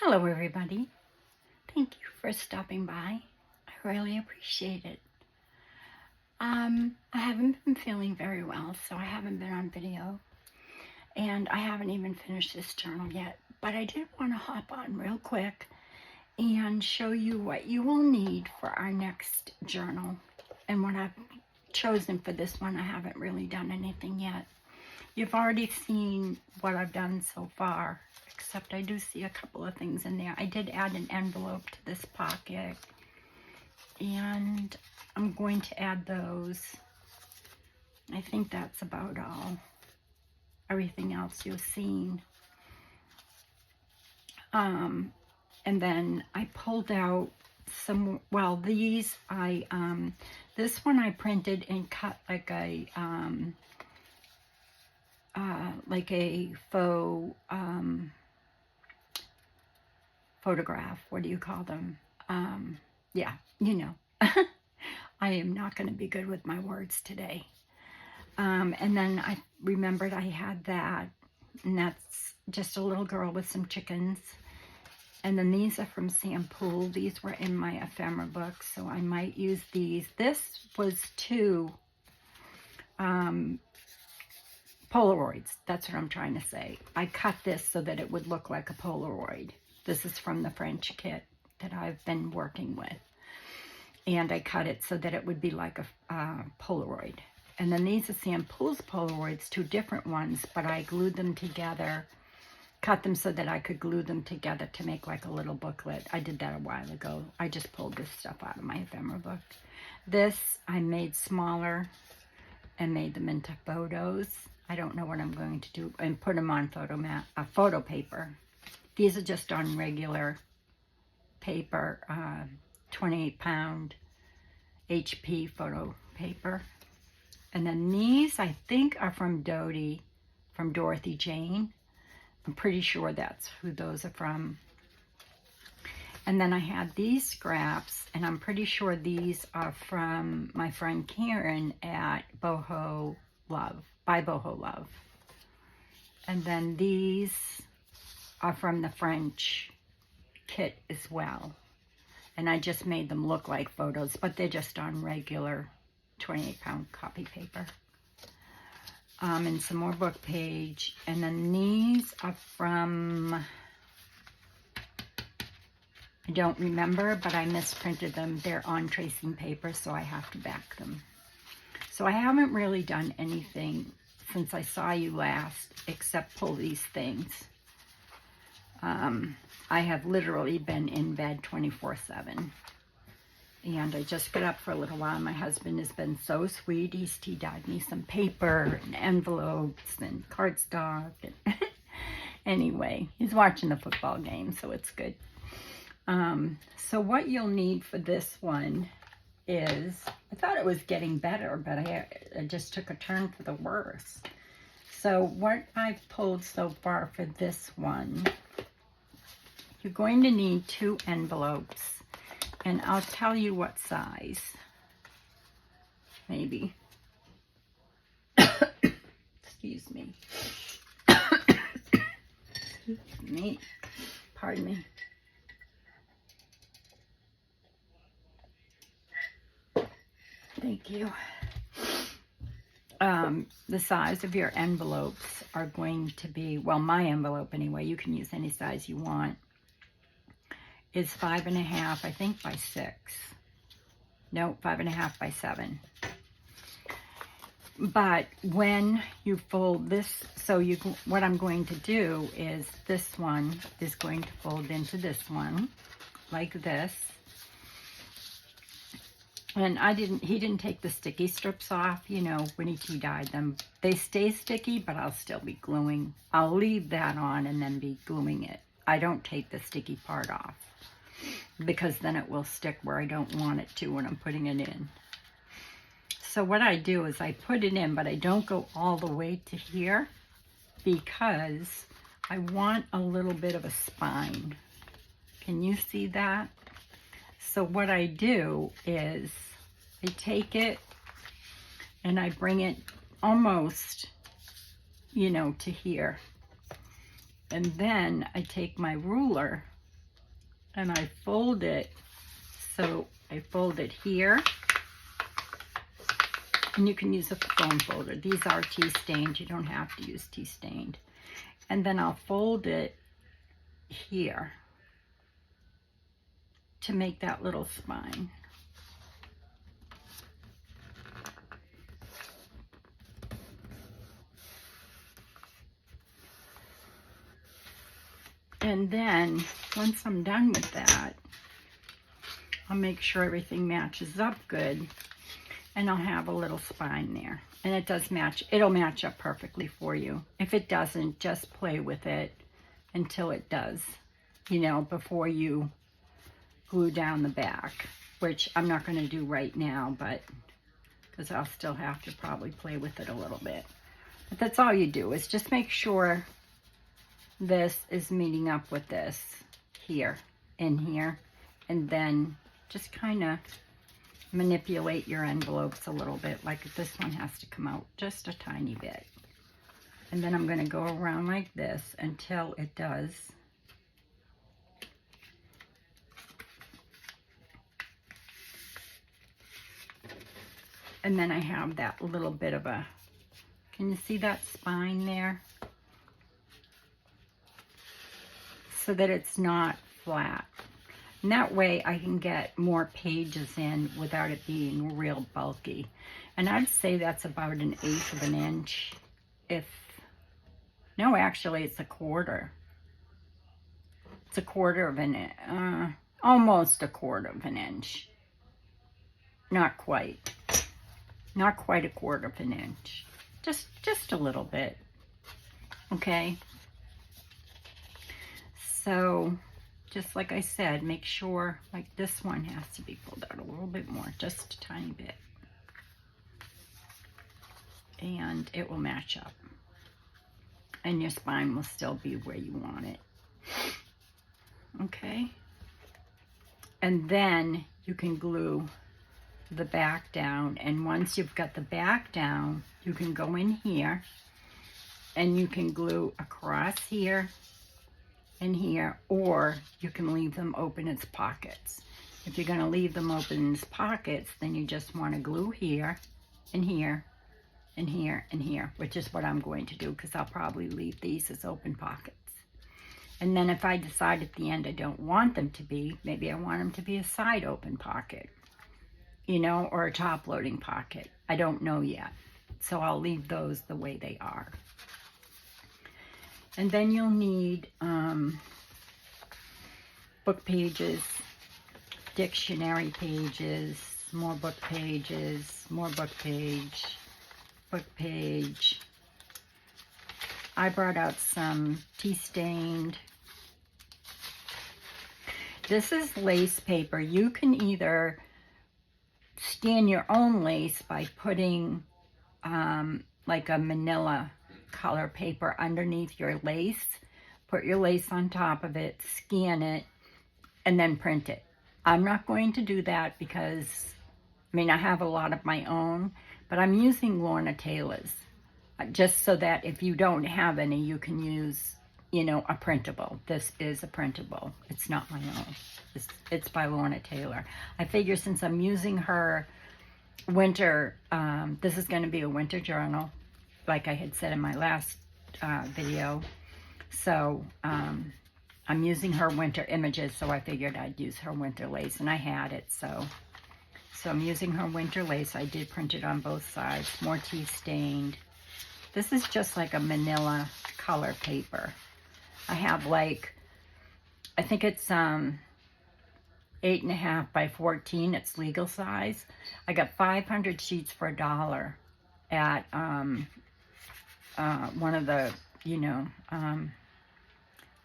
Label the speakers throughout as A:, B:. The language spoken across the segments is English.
A: Hello everybody. Thank you for stopping by. I really appreciate it. I haven't been feeling very well, so I haven't been on video. And I haven't even finished this journal yet. But I did want to hop on real quick and show you what you will need for our next journal. And what I've chosen for this one, I haven't really done anything yet. You've already seen what I've done so far, except I do see a couple of things in there. I did add an envelope to this pocket, and I'm going to add those. I think that's about all. Everything else you've seen. And then I pulled out some, well, these this one I printed and cut like a faux photograph. What do you call them? Yeah, you know. I am not going to be good with my words today. And then I remembered I had that, and that's just a little girl with some chickens. And then these are from Sam Poole. These were in my ephemera book, so I might use these. This was two Polaroids. That's what I'm trying to say. I cut this so that it would look like a Polaroid. This is from the French kit that I've been working with. And I cut it so that it would be like a Polaroid. And then these are Sam Poole's Polaroids, two different ones, but I glued them together, cut them so that I could glue them together to make like a little booklet. I did that a while ago. I just pulled this stuff out of my ephemera book. This I made smaller and made them into photos. I don't know what I'm going to do, and put them on photo paper. These are just on regular paper, 28-pound HP photo paper. And then these, I think, are from Dorothy Jane. I'm pretty sure that's who those are from. And then I had these scraps, and I'm pretty sure these are from my friend Karen at Boho Love, by Boho Love. And then these are from the French kit as well. And I just made them look like photos, but they're just on regular 28-pound copy paper. And some more book page. And then these are from, I don't remember, but I misprinted them. They're on tracing paper, so I have to back them. So I haven't really done anything since I saw you last, except pull these things. I have literally been in bed 24/7. And I just got up for a little while. My husband has been so sweet. He dyed me some paper and envelopes and cardstock. And anyway, he's watching the football game, so it's good. So what you'll need for this one is, I thought it was getting better, but I just took a turn for the worse. So what I've pulled so far for this one, you're going to need 2 envelopes. And I'll tell you what size. Maybe. Excuse me. Excuse me. Pardon me. Thank you. The size of your envelopes are going to be, well, my envelope anyway, you can use any size you want, is 5.5, I think, by 6. No, 5.5 by 7. But when you fold this, so what I'm going to do is this one is going to fold into this one, like this. And he didn't take the sticky strips off, you know, when he tea-dyed them. They stay sticky, but I'll still be gluing. I'll leave that on and then be gluing it. I don't take the sticky part off, because then it will stick where I don't want it to when I'm putting it in. So what I do is I put it in, but I don't go all the way to here, because I want a little bit of a spine. Can you see that? So what I do is I take it and I bring it almost, you know, to here. And then I take my ruler and I fold it. So I fold it here, and you can use a foam folder. These are tea stained. You don't have to use tea stained. And then I'll fold it here to make that little spine. And then once I'm done with that, I'll make sure everything matches up good, and I'll have a little spine there. And it does match, it'll match up perfectly for you. If it doesn't, just play with it until it does, you know, before you glue down the back, which I'm not going to do right now, but because I'll still have to probably play with it a little bit. But that's all you do, is just make sure this is meeting up with this here and here, and then just kind of manipulate your envelopes a little bit. Like this one has to come out just a tiny bit, and then I'm going to go around like this until it does. And then I have that little bit of a, can you see that spine there? So that it's not flat. And that way I can get more pages in without it being real bulky. And I'd say that's about 1/8 of an inch. No, actually it's 1/4. It's 1/4 of an inch, almost 1/4 of an inch. Not quite. Not quite 1/4 of an inch. Just a little bit. Okay. So, just like I said, make sure, like this one has to be pulled out a little bit more, just a tiny bit. And it will match up. And your spine will still be where you want it. Okay? And then you can glue the back down. And once you've got the back down, you can go in here and you can glue across here and here, or you can leave them open as pockets. If you're going to leave them open as pockets, then you just want to glue here and here and here and here, which is what I'm going to do, because I'll probably leave these as open pockets. And then if I decide at the end I don't want them to be, maybe I want them to be a side open pocket, you know, or a top loading pocket. I don't know yet. So I'll leave those the way they are. And then you'll need book pages, dictionary pages, more book pages, more book page, book page. I brought out some tea stained. This is lace paper. You can either stain your own lace by putting like a manila color paper underneath your lace. Put your lace on top of it, scan it, and then print it. I'm not going to do that because, I mean, I have a lot of my own, but I'm using Lorna Taylor's, just so that if you don't have any, you can use, you know, a printable. This is a printable. It's not my own. It's by Lorna Taylor. I figure since I'm using her winter, this is going to be a winter journal, like I had said in my last video. So I'm using her winter images, so I figured I'd use her winter lace, and I had it, so I'm using her winter lace. I did print it on both sides, more tea stained. This is just like a manila color paper. I have like, I think it's 8.5 by 14. It's legal size. I got 500 sheets for $1 at one of the, you know,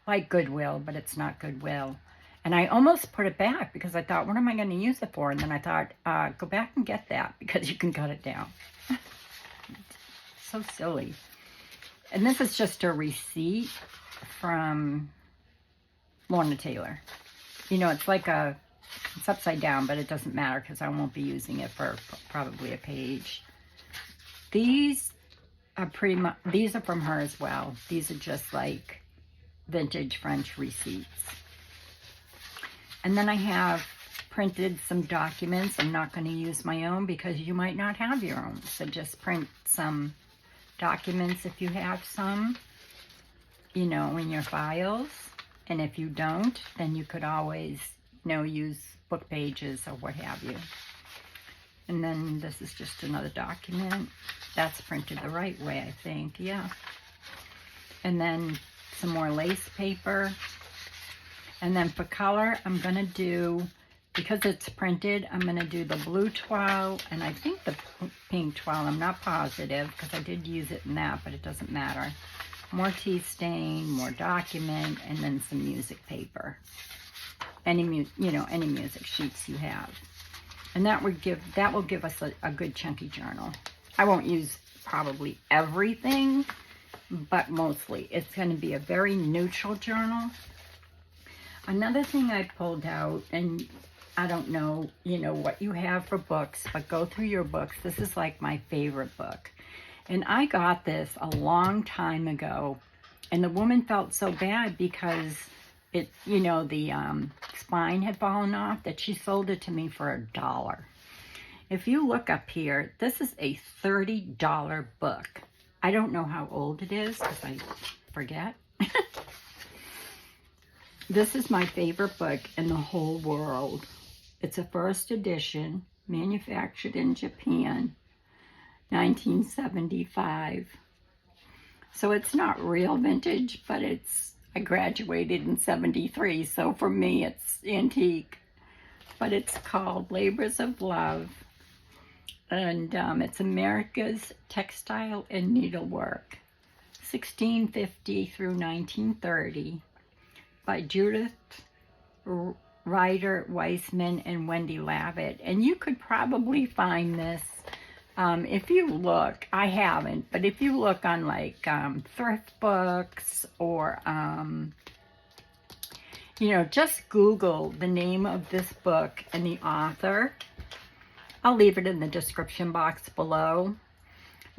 A: like Goodwill, but it's not Goodwill. And I almost put it back because I thought, what am I going to use it for? And then I thought, go back and get that because you can cut it down. So silly. And this is just a receipt from Lorna Taylor. You know, it's like it's upside down, but it doesn't matter because I won't be using it for probably a page. These are these are from her as well. These are just like vintage French receipts. And then I have printed some documents. I'm not going to use my own because you might not have your own. So just print some documents if you have some, you know, in your files. And if you don't, then you could always, you know, use book pages or what have you. And then this is just another document. That's printed the right way, I think. Yeah. And then some more lace paper. And then for color, I'm going to do, because it's printed, I'm going to do the blue toile and I think the pink toile. I'm not positive because I did use it in that, but it doesn't matter. More tea stain, more document, and then some music paper. Any music sheets you have. And that will give us a good chunky journal. I won't use probably everything, but mostly. It's going to be a very neutral journal. Another thing I pulled out, and I don't know, you know, what you have for books, but go through your books. This is like my favorite book. And I got this a long time ago, and the woman felt so bad because it, you know, the spine had fallen off, that she sold it to me for $1. If you look up here, this is a $30 book. I don't know how old it is because I forget. This is my favorite book in the whole world. It's a first edition, manufactured in Japan, 1975. So it's not real vintage, but I graduated in 73, so for me it's antique. But it's called Labors of Love, and it's America's Textile and Needlework, 1650 through 1930, by Judith, Reitter, Weissman, and Wendy Lavitt. And you could probably find this if you look. I haven't, but if you look on like thrift books or you know, just Google the name of this book and the author. I'll leave it in the description box below.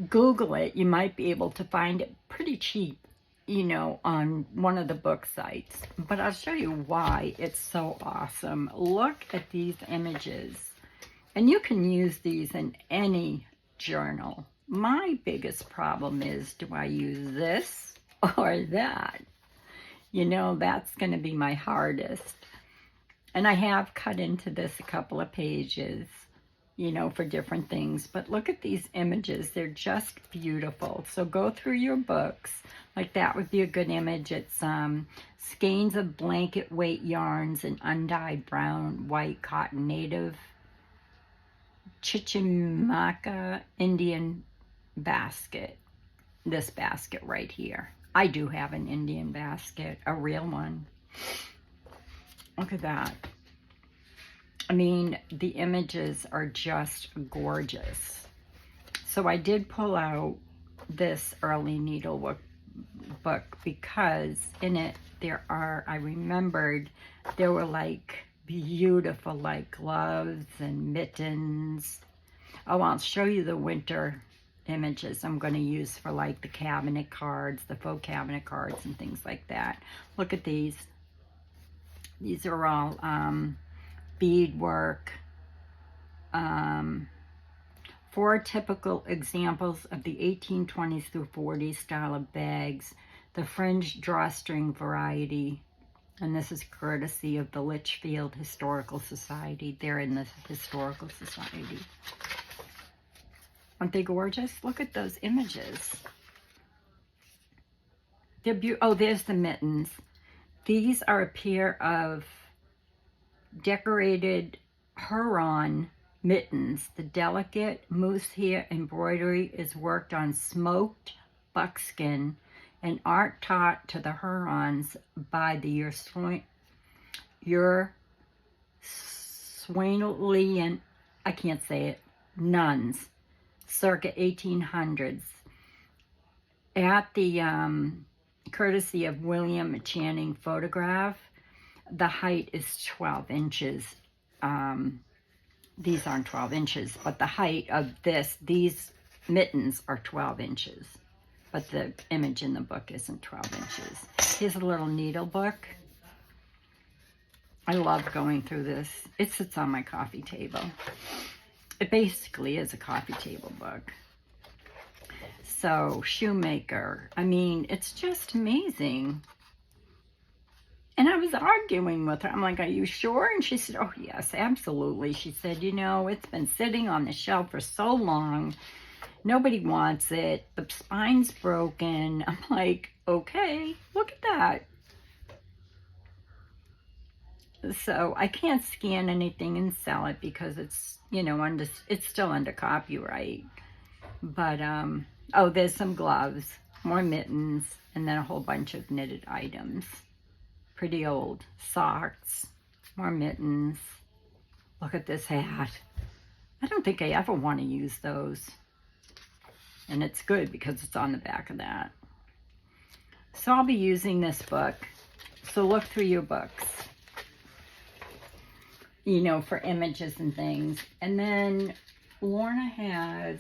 A: Google it. You might be able to find it pretty cheap, you know, on one of the book sites. But I'll show you why it's so awesome. Look at these images. And you can use these in any journal. My biggest problem is, do I use this or that? You know, that's going to be my hardest. And I have cut into this a couple of pages, you know, for different things. But look at these images. They're just beautiful. So go through your books. Like that would be a good image. It's skeins of blanket weight yarns and undyed brown, white cotton native Chichimaca Indian basket. This basket right here. I do have an Indian basket, a real one. Look at that. I mean, the images are just gorgeous. So I did pull out this early needlework book because in it I remembered there were like beautiful like gloves and mittens. Oh, I'll show you the winter images I'm going to use for like the cabinet cards, the faux cabinet cards and things like that. Look at these. These are all beadwork. 4 typical examples of the 1820s through 40s style of bags. The fringed drawstring variety. And this is courtesy of the Litchfield Historical Society. They're in the Historical Society. Aren't they gorgeous? Look at those images. They're beautiful. Oh, there's the mittens. These are a pair of decorated Huron mittens. The delicate moose hair embroidery is worked on smoked buckskin, and art taught to the Hurons by the Urswanian, I can't say it, nuns, circa 1800s. At the courtesy of William Channing photograph, the height is 12 inches. These aren't 12 inches, but the height of these mittens are 12 inches. But the image in the book isn't 12 inches. Here's a little needle book. I love going through this. It sits on my coffee table. It basically is a coffee table book. So, Shoemaker. I mean, it's just amazing. And I was arguing with her. I'm like, are you sure? And she said, oh, yes, absolutely. She said, you know, it's been sitting on the shelf for so long. Nobody wants it. The spine's broken. I'm like, okay, look at that. So I can't scan anything and sell it because it's, you know, it's still under copyright. But, oh, there's some gloves, more mittens, and then a whole bunch of knitted items. Pretty old socks, more mittens. Look at this hat. I don't think I ever want to use those. And it's good because it's on the back of that. So I'll be using this book. So look through your books, you know, for images and things. And then Lorna has,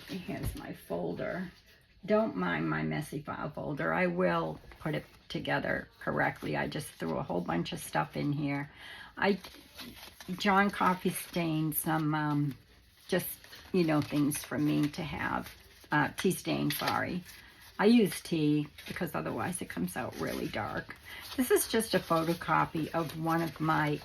A: here's my folder. Don't mind my messy file folder. I will put it together correctly. I just threw a whole bunch of stuff in here. John coffee stained some, just, you know, things for me to have. Tea stain, sorry. I use tea because otherwise it comes out really dark. This is just a photocopy of one of my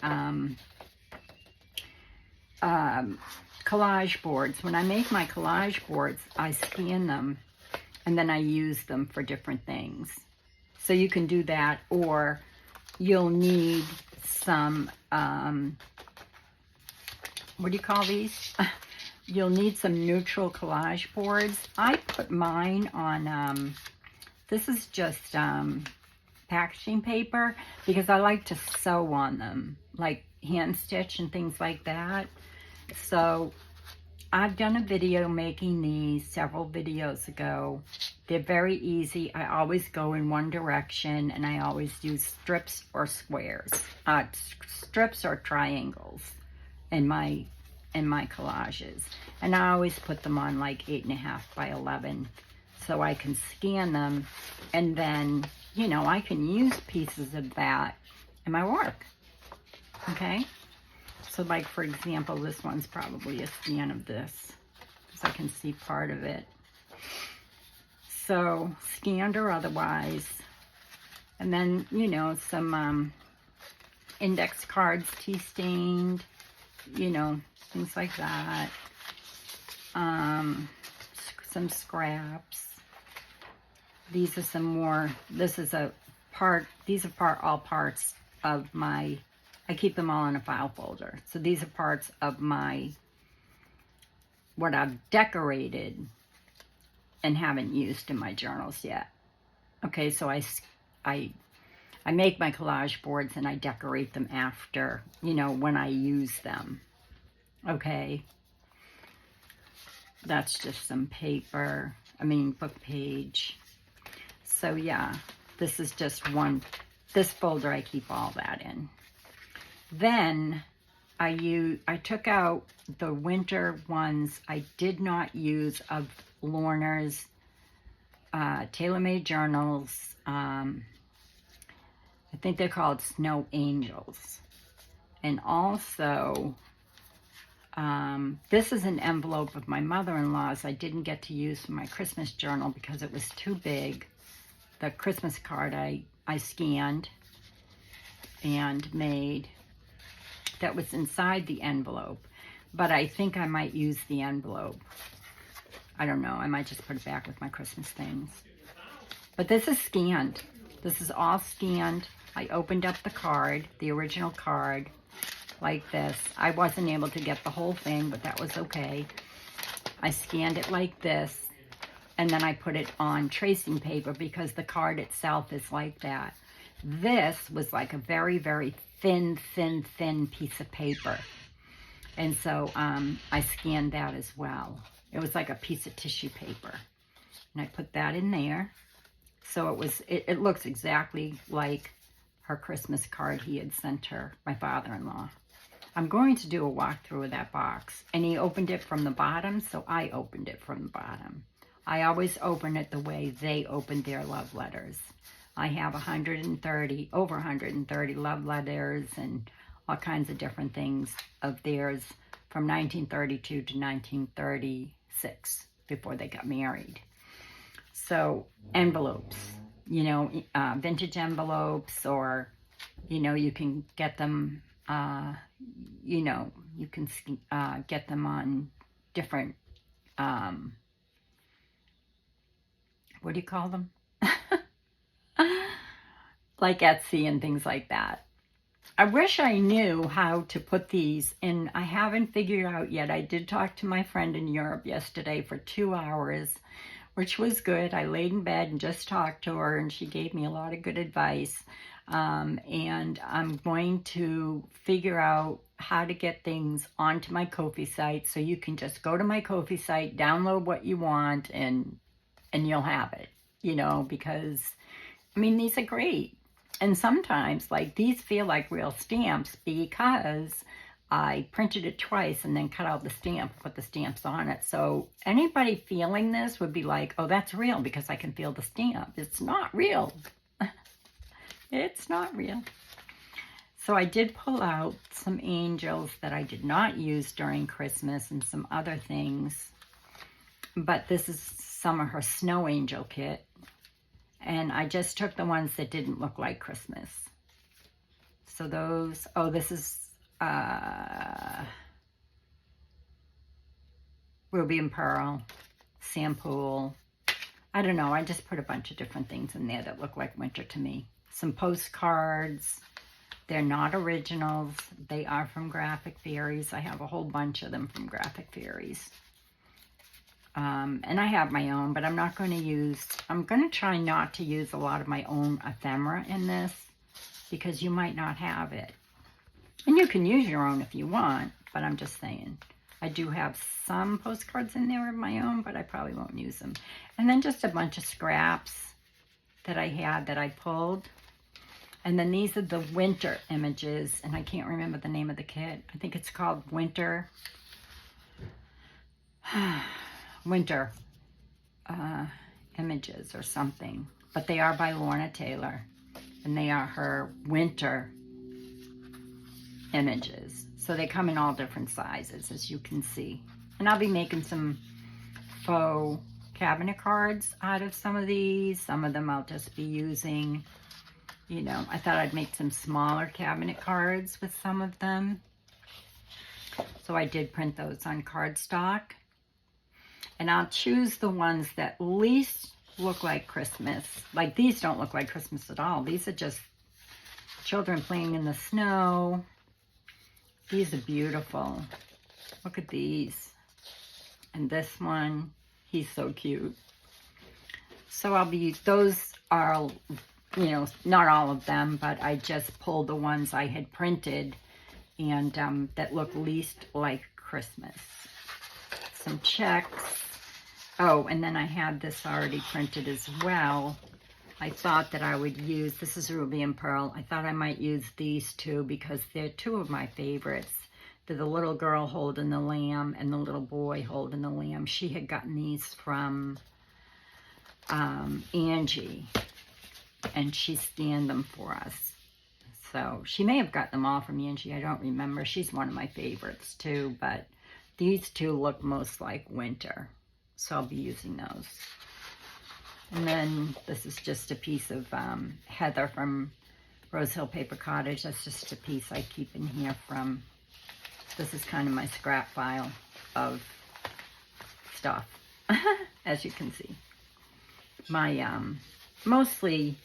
A: collage boards. When I make my collage boards, I scan them and then I use them for different things. So you can do that, or you'll need some, what do you call these? You'll need some neutral collage boards. I put mine on, this is just packaging paper because I like to sew on them, like hand stitch and things like that. So I've done a video making these several videos ago. They're very easy. I always go in one direction and I always use strips or squares, strips or triangles in my collages. And I always put them on like 8.5 by 11 so I can scan them, and then, you know, I can use pieces of that in my work. Okay? So like, for example, this one's probably a scan of this because I can see part of it. So scanned or otherwise. And then, you know, some index cards, tea stained, you know, things like that. Some scraps. These are some more, this is a part, these are all parts of my, I keep them all in a file folder. So these are parts of my, what I've decorated and haven't used in my journals yet. Okay, so I make my collage boards and I decorate them after, you know, when I use them. Okay. That's just some paper, book page. So yeah, this is just one, this folder I keep all that in. Then I took out the winter ones I did not use of Lorna's tailor-made journals. I think they're called Snow Angels. And also, this is an envelope of my mother-in-law's I didn't get to use for my Christmas journal because it was too big. The Christmas card I scanned and made that was inside the envelope. But I think I might use the envelope. I don't know. I might just put it back with my Christmas things. But this is scanned. This is all scanned. I opened up the card, the original card, like this. I wasn't able to get the whole thing, but that was okay. I scanned it like this, and then I put it on tracing paper because the card itself is like that. This was like a very, very thin piece of paper. And so I scanned that as well. It was like a piece of tissue paper. And I put that in there. So it looks exactly like her Christmas card he had sent her, my father-in-law. I'm going to do a walkthrough of that box. And he opened it from the bottom, so I opened it from the bottom. I always open it the way they opened their love letters. I have 130, over 130 love letters and all kinds of different things of theirs from 1932 to 1936 before they got married. So envelopes, you know, vintage envelopes, or, you know, you can get them, you know, you can get them on different, what do you call them? Like Etsy and things like that. I wish I knew how to put these in. I haven't figured out yet. I did talk to my friend in Europe yesterday for 2 hours, which was good. I laid in bed and just talked to her, and she gave me a lot of good advice. And I'm going to figure out how to get things onto my Ko-fi site, so you can just go to my Ko-fi site, download what you want, and you'll have it, you know, because, I mean, these are great. And sometimes, like, these feel like real stamps because I printed it twice and then cut out the stamp, put the stamps on it. So anybody feeling this would be like, oh, that's real because I can feel the stamp. It's not real. It's not real. So I did pull out some angels that I did not use during Christmas and some other things. But this is some of her snow angel kit. And I just took the ones that didn't look like Christmas. So those, oh, this is Ruby and Pearl, Sampool. I don't know, I just put a bunch of different things in there that look like winter to me. Some postcards. They're not originals. They are from Graphic Fairies. I have a whole bunch of them from Graphic Fairies. And I have my own, but I'm not going to use, I'm going to try not to use a lot of my own ephemera in this because you might not have it. And you can use your own if you want, but I'm just saying. I do have some postcards in there of my own, but I probably won't use them. And then just a bunch of scraps that I had that I pulled. And then these are the winter images, and I can't remember the name of the kit. I think it's called Winter Images or something. But they are by Lorna Taylor, and they are her winter images. So they come in all different sizes, as you can see. And I'll be making some faux cabinet cards out of some of these. Some of them I'll just be using, you know, I thought I'd make some smaller cabinet cards with some of them. So I did print those on cardstock. And I'll choose the ones that least look like Christmas. Like these don't look like Christmas at all. These are just children playing in the snow. These are beautiful. Look at these. And this one, he's so cute. So I'll be, those are, you know, not all of them, but I just pulled the ones I had printed and that look least like Christmas. Some checks. Oh, and then I had this already printed as well. I thought that I would use, this is Ruby and Pearl. I thought I might use these two because they're two of my favorites. They're the little girl holding the lamb and the little boy holding the lamb. She had gotten these from Angie, and she scanned them for us. So she may have got them all from Angie. I don't remember. She's one of my favorites too, but these two look most like winter. So I'll be using those. And then this is just a piece of heather from Rose Hill Paper Cottage. That's just a piece I keep in here from, this is kind of my scrap file of stuff, as you can see. My, mostly,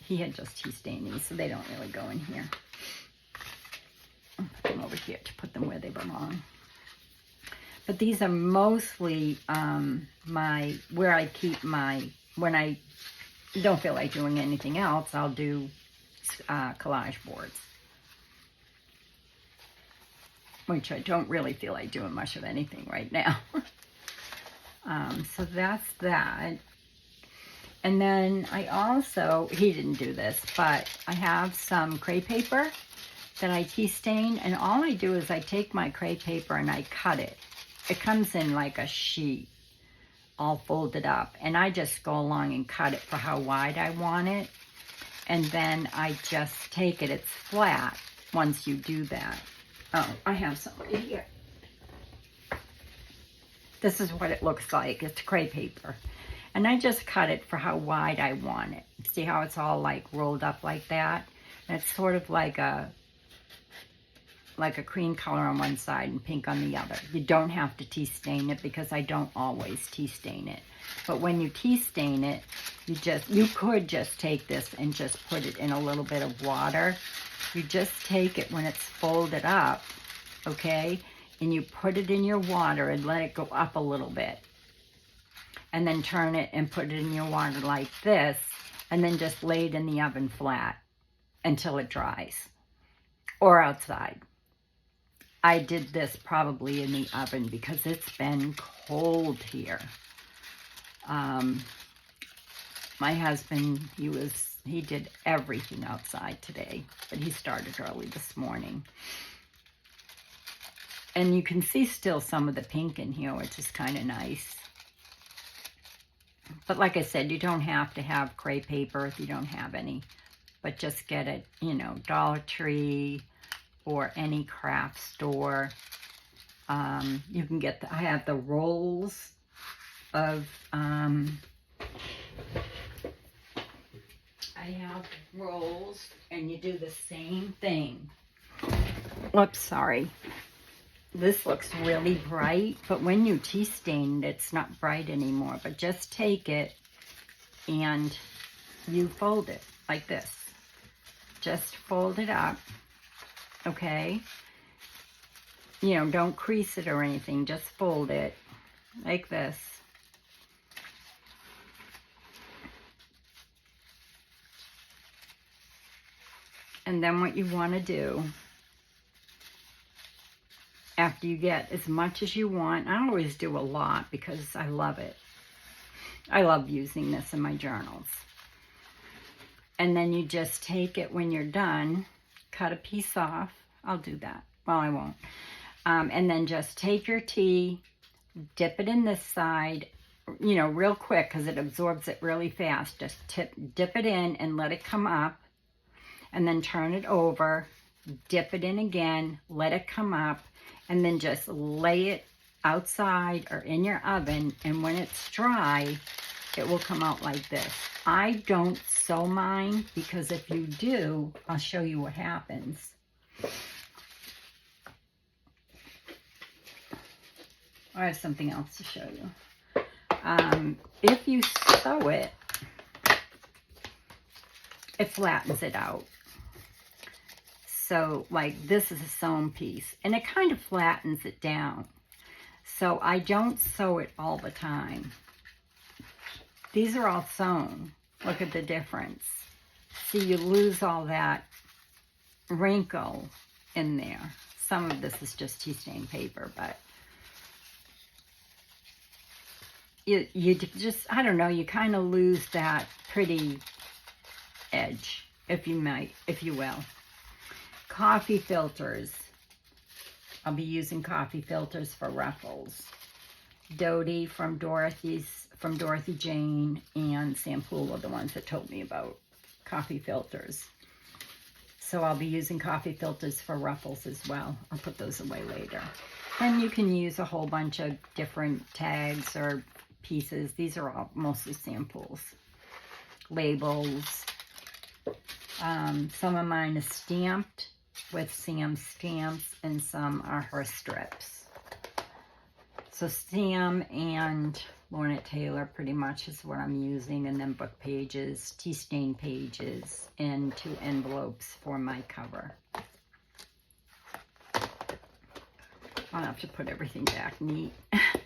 A: he had just tea stained these, so they don't really go in here. I'll put them over here to put them where they belong. But these are mostly where I keep my, when I don't feel like doing anything else, I'll do collage boards. Which I don't really feel like doing much of anything right now. So that's that. And then I also, he didn't do this, but I have some Cray paper that I tea stain. And all I do is I take my Cray paper and I cut it. It comes in like a sheet, all folded up. And I just go along and cut it for how wide I want it. And then I just take it. It's flat once you do that. Oh, I have some right here. This is what it looks like. It's Cray paper. And I just cut it for how wide I want it. See how it's all like rolled up like that? And it's sort of like a cream color on one side and pink on the other. You don't have to tea stain it because I don't always tea stain it. But when you tea stain it, you could just take this and just put it in a little bit of water. You just take it when it's folded up, okay? And you put it in your water and let it go up a little bit. And then turn it and put it in your water like this. And then just lay it in the oven flat until it dries. Or outside. I did this probably in the oven because it's been cold here. My husband, he did everything outside today, but he started early this morning. And you can see still some of the pink in here, which is kind of nice. But like I said, you don't have to have Cray paper if you don't have any. But just get it, Dollar Tree or any craft store. You can get, I have the rolls of, I have rolls, and you do the same thing. Whoops, sorry. This looks really bright, but when you tea stain it, it's not bright anymore. But just take it and you fold it like this. Just fold it up, okay? Don't crease it or anything. Just fold it like this. And then what you want to do, after you get as much as you want, I always do a lot because I love it. I love using this in my journals. And then you just take it when you're done, cut a piece off. I'll do that. Well, I won't. And then just take your tea, dip it in this side, real quick because it absorbs it really fast. Just dip it in and let it come up. And then turn it over, dip it in again, let it come up, and then just lay it outside or in your oven, and when it's dry, it will come out like this. I don't sew mine because if you do, I'll show you what happens. I have something else to show you. If you sew it, it flattens it out. So, like, this is a sewn piece, and it kind of flattens it down. So, I don't sew it all the time. These are all sewn. Look at the difference. See, you lose all that wrinkle in there. Some of this is just tea stain paper, but you just, I don't know, you kind of lose that pretty edge, if you will. Coffee filters. I'll be using coffee filters for ruffles. Dodie from Dorothy Jane, and Sampool are the ones that told me about coffee filters. So I'll be using coffee filters for ruffles as well. I'll put those away later. And you can use a whole bunch of different tags or pieces. These are all mostly samples. Labels. Some of mine is stamped with Sam stamps, and some are her strips. So Sam and Lorna Taylor pretty much is what I'm using, and then book pages, tea stain pages, and 2 envelopes for my cover. I'll have to put everything back neat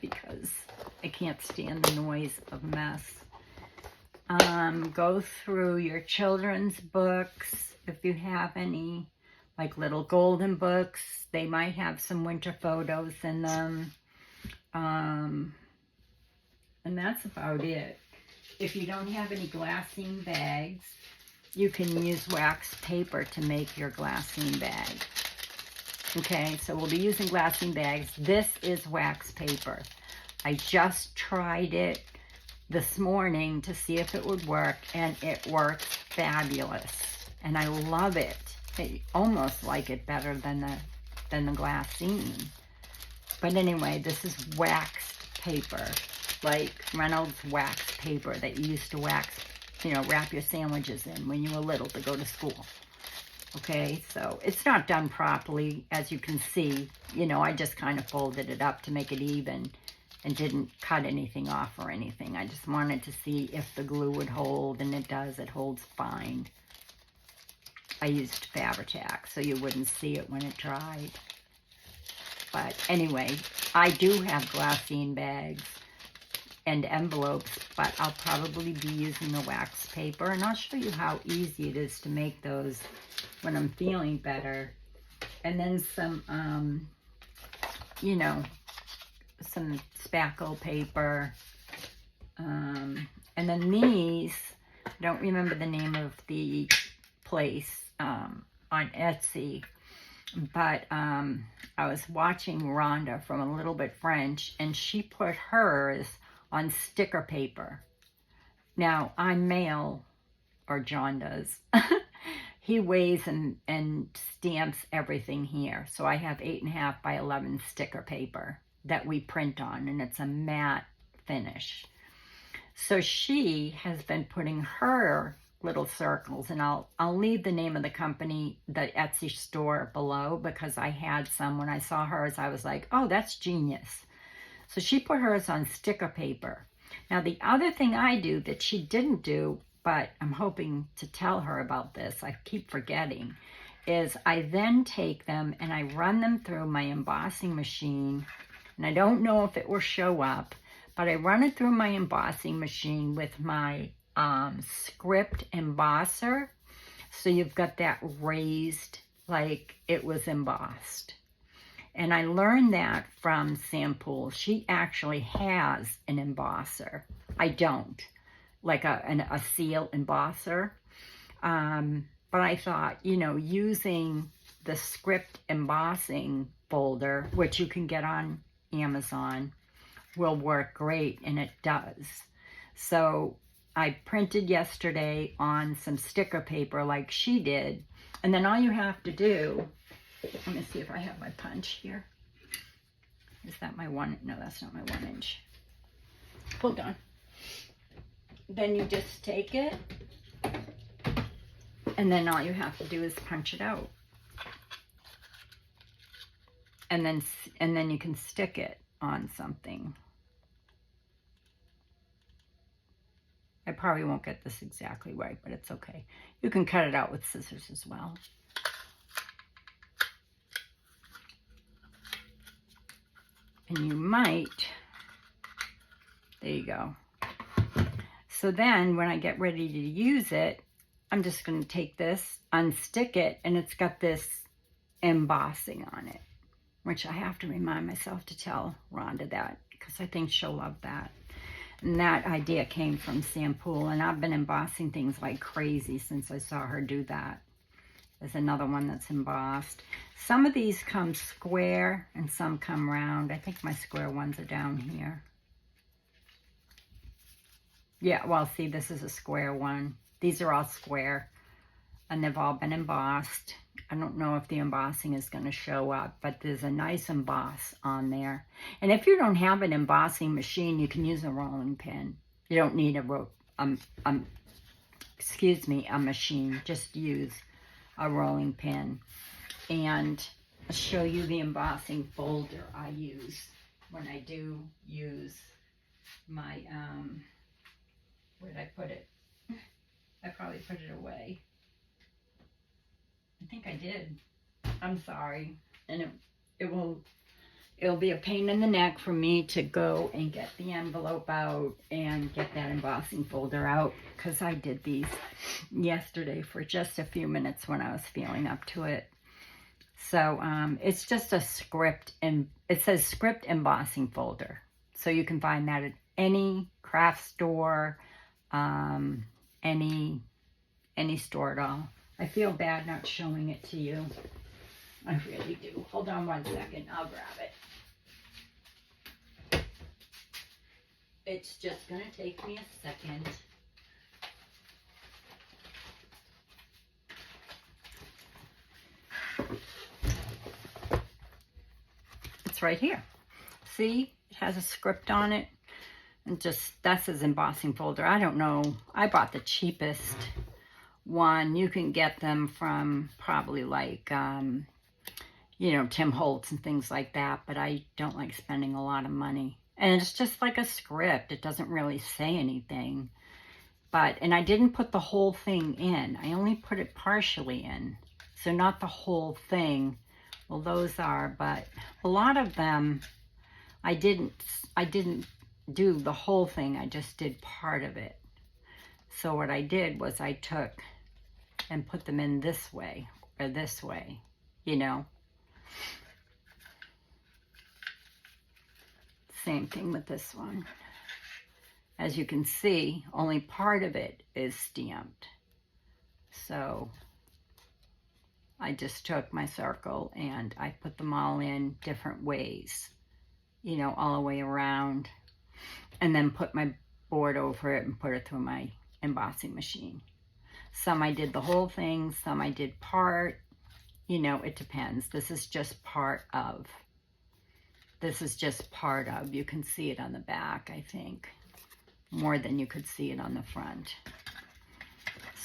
A: because I can't stand the noise of mess. Go through your children's books if you have any, like little golden books. They might have some winter photos in them. And that's about it. If you don't have any glassine bags, you can use wax paper to make your glassine bag. Okay, so we'll be using glassine bags. This is wax paper. I just tried it this morning to see if it would work, and it works fabulous, and I love it. I almost like it better than the glassine. But anyway, this is waxed paper, like Reynolds wax paper that you used to wax, you know, wrap your sandwiches in when you were little to go to school. Okay, so it's not done properly, as you can see. You know, I just kind of folded it up to make it even and didn't cut anything off or anything. I just wanted to see if the glue would hold, and it does. It holds fine. I used Fabri-Tac so you wouldn't see it when it dried. But anyway, I do have glassine bags and envelopes, but I'll probably be using the wax paper, and I'll show you how easy it is to make those when I'm feeling better. And then some, you know, some spackle paper. And then these, I don't remember the name of the place on Etsy, but I was watching Rhonda from A Little Bit French, and she put hers on sticker paper. Now, I'm male, or John does. He weighs and stamps everything here. So I have 8.5 by 11 sticker paper that we print on, and it's a matte finish. So she has been putting her little circles, and I'll leave the name of the company, the Etsy store, below, because I had some. When I saw hers, I was like, oh, that's genius. So she put hers on sticker paper. Now, the other thing I do that she didn't do, but I'm hoping to tell her about this, I keep forgetting, is I then take them and I run them through my embossing machine, and I don't know if it will show up, but I run it through my embossing machine with my script embosser, so you've got that raised like it was embossed. And I learned that from Sampool. She actually has an embosser. I don't, like a seal embosser. But I thought, you know, using the script embossing folder, which you can get on Amazon, will work great, and it does. So I printed yesterday on some sticker paper like she did, and then all you have to do, let me see if I have my punch here. Is that my one? No, that's not my 1 inch. Hold on. Then you just take it, and then all you have to do is punch it out. And then you can stick it on something. I probably won't get this exactly right, but it's okay. You can cut it out with scissors as well. And you might, there you go. So then when I get ready to use it, I'm just going to take this, unstick it, and it's got this embossing on it, which I have to remind myself to tell Rhonda that, because I think she'll love that. And that idea came from Sampool, and I've been embossing things like crazy since I saw her do that. There's another one that's embossed. Some of these come square and some come round. I think my square ones are down here. Yeah, well, see, this is a square one. These are all square, and they've all been embossed. I don't know if the embossing is going to show up, but there's a nice emboss on there. And if you don't have an embossing machine, you can use a rolling pin. You don't need a machine. Just use a rolling pin. And I'll show you the embossing folder I use when I do use my, where did I put it? I probably put it away. I think I did. I'm sorry. And it'll be a pain in the neck for me to go and get the envelope out and get that embossing folder out, because I did these yesterday for just a few minutes when I was feeling up to it. So it's just a script, and it says script embossing folder. So you can find that at any craft store, any store at all. I feel bad not showing it to you. I really do. Hold on 1 second. I'll grab it. It's just going to take me a second. this right here. See, it has a script on it. And just, that's his embossing folder. I don't know. I bought the cheapest one. You can get them from probably like, you know, Tim Holtz and things like that. But I don't like spending a lot of money. And it's just like a script. It doesn't really say anything. But, and I didn't put the whole thing in. I only put it partially in. So not the whole thing. Well, those are, but a lot of them, I didn't do the whole thing. I just did part of it. So what I did was I took and put them in this way or this way, you know. Same thing with this one. As you can see, only part of it is stamped. So I just took my circle and I put them all in different ways, you know, all the way around. And then put my board over it and put it through my embossing machine. Some I did the whole thing, some I did part. You know, it depends. This is just part of. This is just part of. You can see it on the back, I think. More than you could see it on the front.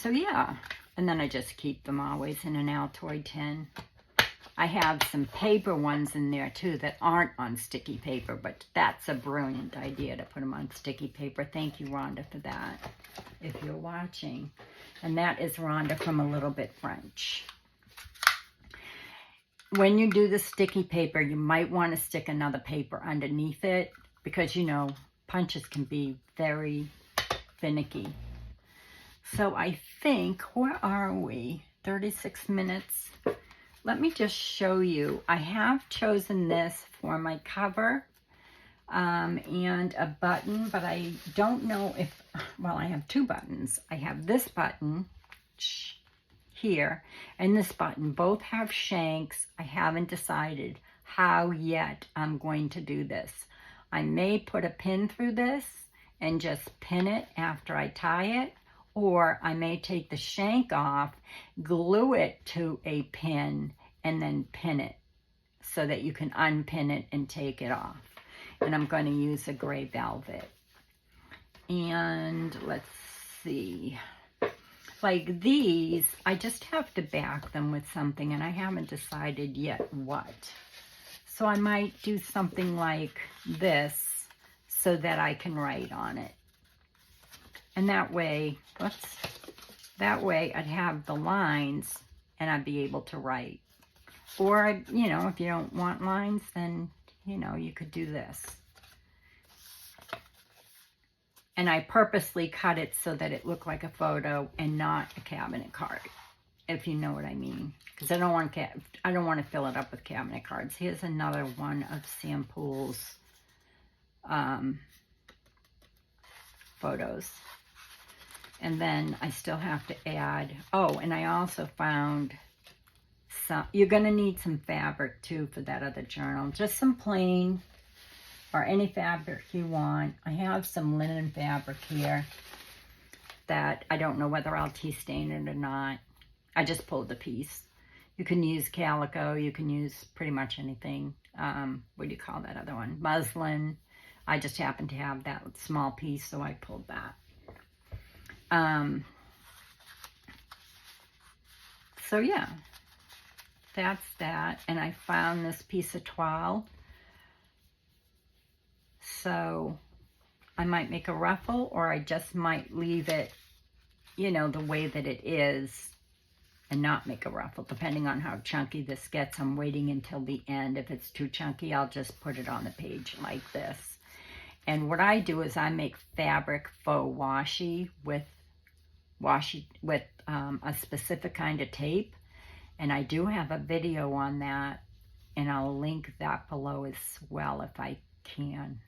A: So yeah. And then I just keep them always in an Altoid tin. I have some paper ones in there too that aren't on sticky paper, but that's a brilliant idea to put them on sticky paper. Thank you, Rhonda, for that, if you're watching. And that is Rhonda from A Little Bit French. When you do the sticky paper, you might want to stick another paper underneath it because, you know, punches can be very finicky. So I think, where are we? 36 minutes. Let me just show you. I have chosen this for my cover and a button, but I don't know if, well, I have two buttons. I have this button here and this button. Both have shanks. I haven't decided how yet I'm going to do this. I may put a pin through this and just pin it after I tie it, or I may take the shank off, glue it to a pin, and then pin it so that you can unpin it and take it off. And I'm going to use a gray velvet. And let's see. Like these, I just have to back them with something, and I haven't decided yet what. So I might do something like this so that I can write on it. And that way, whoops, that way I'd have the lines and I'd be able to write. Or, you know, if you don't want lines, then, you know, you could do this. And I purposely cut it so that it looked like a photo and not a cabinet card, if you know what I mean. Because I don't want to fill it up with cabinet cards. Here's another one of Sam Poole's photos. And then I still have to add, oh, and I also found some, you're going to need some fabric too for that other journal. Just some plain or any fabric you want. I have some linen fabric here that I don't know whether I'll tea stain it or not. I just pulled the piece. You can use calico. You can use pretty much anything. What do you call that other one? Muslin. I just happen to have that small piece, so I pulled that. So yeah, that's that. And I found this piece of toile. So I might make a ruffle, or I just might leave it, you know, the way that it is and not make a ruffle, depending on how chunky this gets. I'm waiting until the end. If it's too chunky, I'll just put it on the page like this. And what I do is I make fabric faux washi with a specific kind of tape, and I do have a video on that, and I'll link that below as well if I can.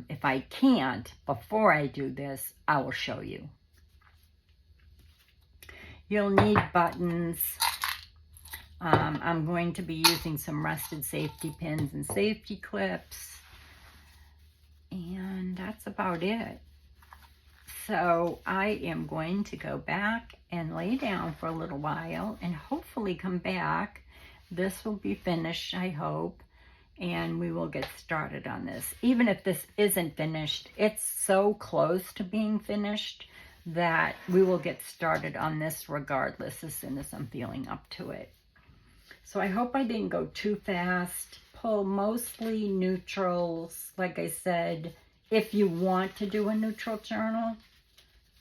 A: If I can't, before I do this, I will show you. You'll need buttons. I'm going to be using some rusted safety pins and safety clips, and that's about it. So I am going to go back and lay down for a little while and hopefully come back this will be finished, I hope, and we will get started on this. Even if this isn't finished, it's so close to being finished that we will get started on this regardless as soon as I'm feeling up to it. So I hope I didn't go too fast. Pull mostly neutrals. Like I said, if you want to do a neutral journal,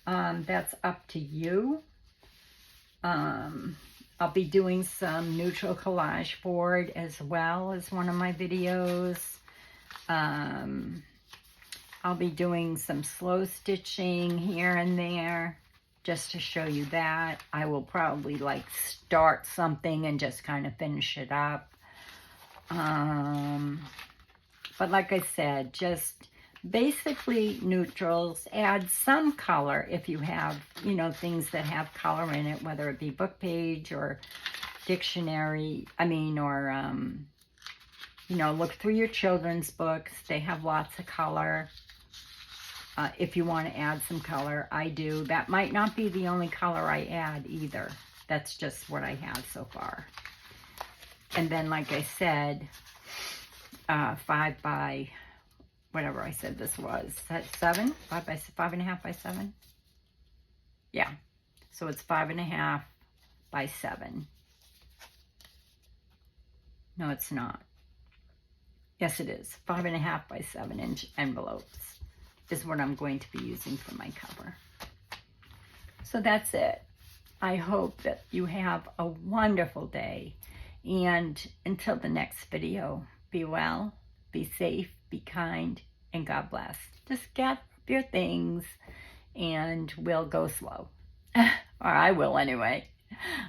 A: that's up to you. I'll be doing some neutral collage board as well as one of my videos. I'll be doing some slow stitching here and there just to show you that. I will probably like start something and just kind of finish it up. But like I said, just basically neutrals. Add some color if you have, you know, things that have color in it, whether it be book page or dictionary, or, you know, look through your children's books. They have lots of color. If you want to add some color, I do. That might not be the only color I add either. That's just what I have so far. And then, like I said, 5 by whatever I said this was. That's 7? 5.5 by 7? Yeah. So it's 5.5 by 7. No, it's not. Yes, it is. 5.5 by 7 inch envelopes is what I'm going to be using for my cover. So that's it. I hope that you have a wonderful day. And until the next video, be well, be safe, be kind, and God bless. Just gather up your things and we'll go slow. Or I will anyway.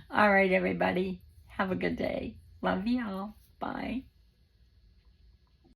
A: All right, everybody. Have a good day. Love y'all. Bye.